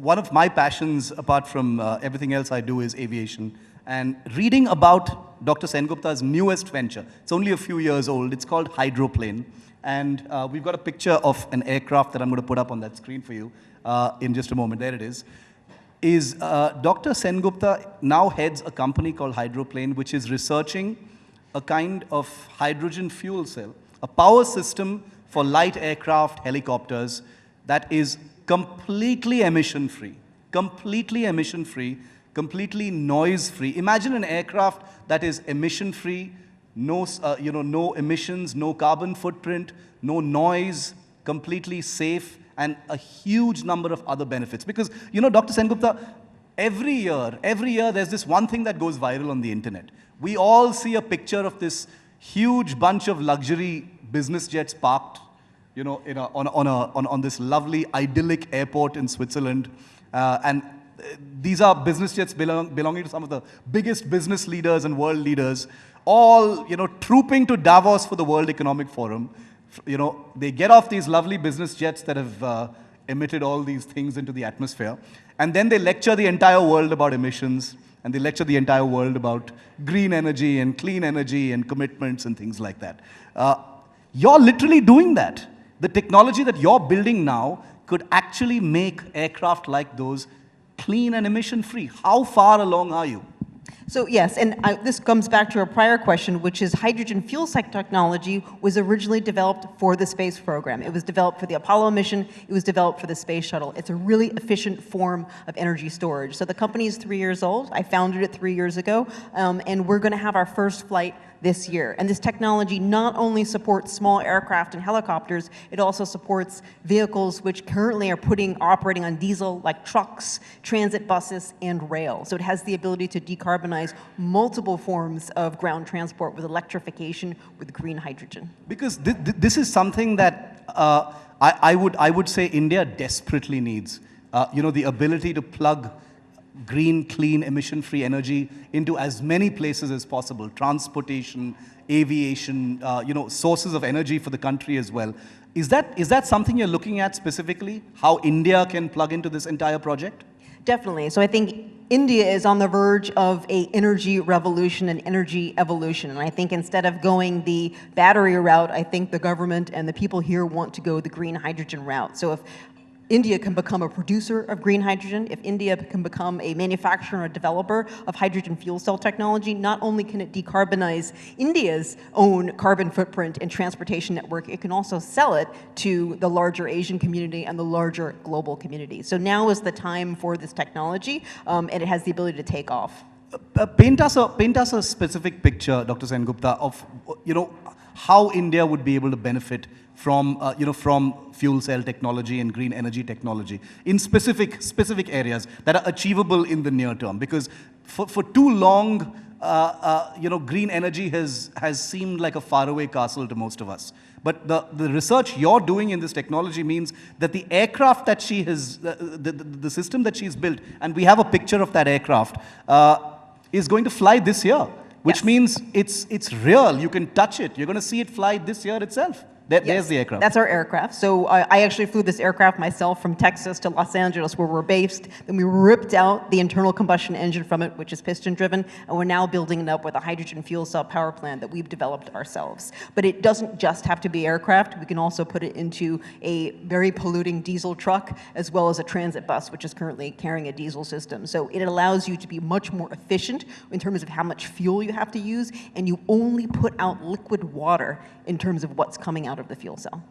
one of my passions, apart from everything else I do, is aviation. And reading about Dr. Sengupta's newest venture, it's only a few years old, it's called hydroplane. And we've got a picture of an aircraft that I'm going to put up on that screen for you in just a moment. There it is. Dr. Sengupta now heads a company called Hydroplane, which is researching a kind of hydrogen fuel cell, a power system for light aircraft, helicopters, that is completely emission-free, completely noise-free. Imagine an aircraft that is emission-free, no emissions, no carbon footprint, no noise, completely safe, and a huge number of other benefits. Because, Dr. Sengupta, every year there's this one thing that goes viral on the internet. We all see a picture of this huge bunch of luxury business jets parked, on this lovely idyllic airport in Switzerland, and these are business jets belonging to some of the biggest business leaders and world leaders, all trooping to Davos for the World Economic Forum. They get off these lovely business jets that have emitted all these things into the atmosphere, and then they lecture the entire world about emissions, and they lecture the entire world about green energy and clean energy and commitments and things like that. You're literally doing that. The technology that you're building now could actually make aircraft like those clean and emission-free. How far along are you? So yes, and this comes back to a prior question, which is hydrogen fuel cell technology was originally developed for the space program. It was developed for the Apollo mission. It was developed for the space shuttle. It's a really efficient form of energy storage. So the company is 3 years old. I founded it 3 years ago, and we're going to have our first flight this year. And this technology not only supports small aircraft and helicopters, it also supports vehicles which currently are operating on diesel, like trucks, transit buses, and rail. So it has the ability to decarbonize multiple forms of ground transport with electrification, with green hydrogen. Because this is something that I would say India desperately needs. The ability to plug green, clean, emission-free energy into as many places as possible. Transportation, aviation, sources of energy for the country as well. Is that something you're looking at specifically? How India can plug into this entire project? Definitely. So I think India is on the verge of an energy revolution and energy evolution. And I think instead of going the battery route, I think the government and the people here want to go the green hydrogen route. So if India can become a producer of green hydrogen, if India can become a manufacturer or developer of hydrogen fuel cell technology, not only can it decarbonize India's own carbon footprint and transportation network, it can also sell it to the larger Asian community and the larger global community. So now is the time for this technology, and it has the ability to take off. Paint us a specific picture, Dr. Sengupta, of how India would be able to benefit from fuel cell technology and green energy technology in specific areas that are achievable in the near term. Because for too long, green energy has seemed like a faraway castle to most of us. But the research you're doing in this technology means that the aircraft that she has, the system that she's built, and we have a picture of that aircraft, is going to fly this year, which means it's real. You can touch it. You're going to see it fly this year itself. There's the aircraft. That's our aircraft. So I actually flew this aircraft myself from Texas to Los Angeles, where we're based. Then we ripped out the internal combustion engine from it, which is piston-driven, and we're now building it up with a hydrogen fuel cell power plant that we've developed ourselves. But it doesn't just have to be aircraft. We can also put it into a very polluting diesel truck, as well as a transit bus, which is currently carrying a diesel system. So it allows you to be much more efficient in terms of how much fuel you have to use, and you only put out liquid water in terms of what's coming out of the fuel cell.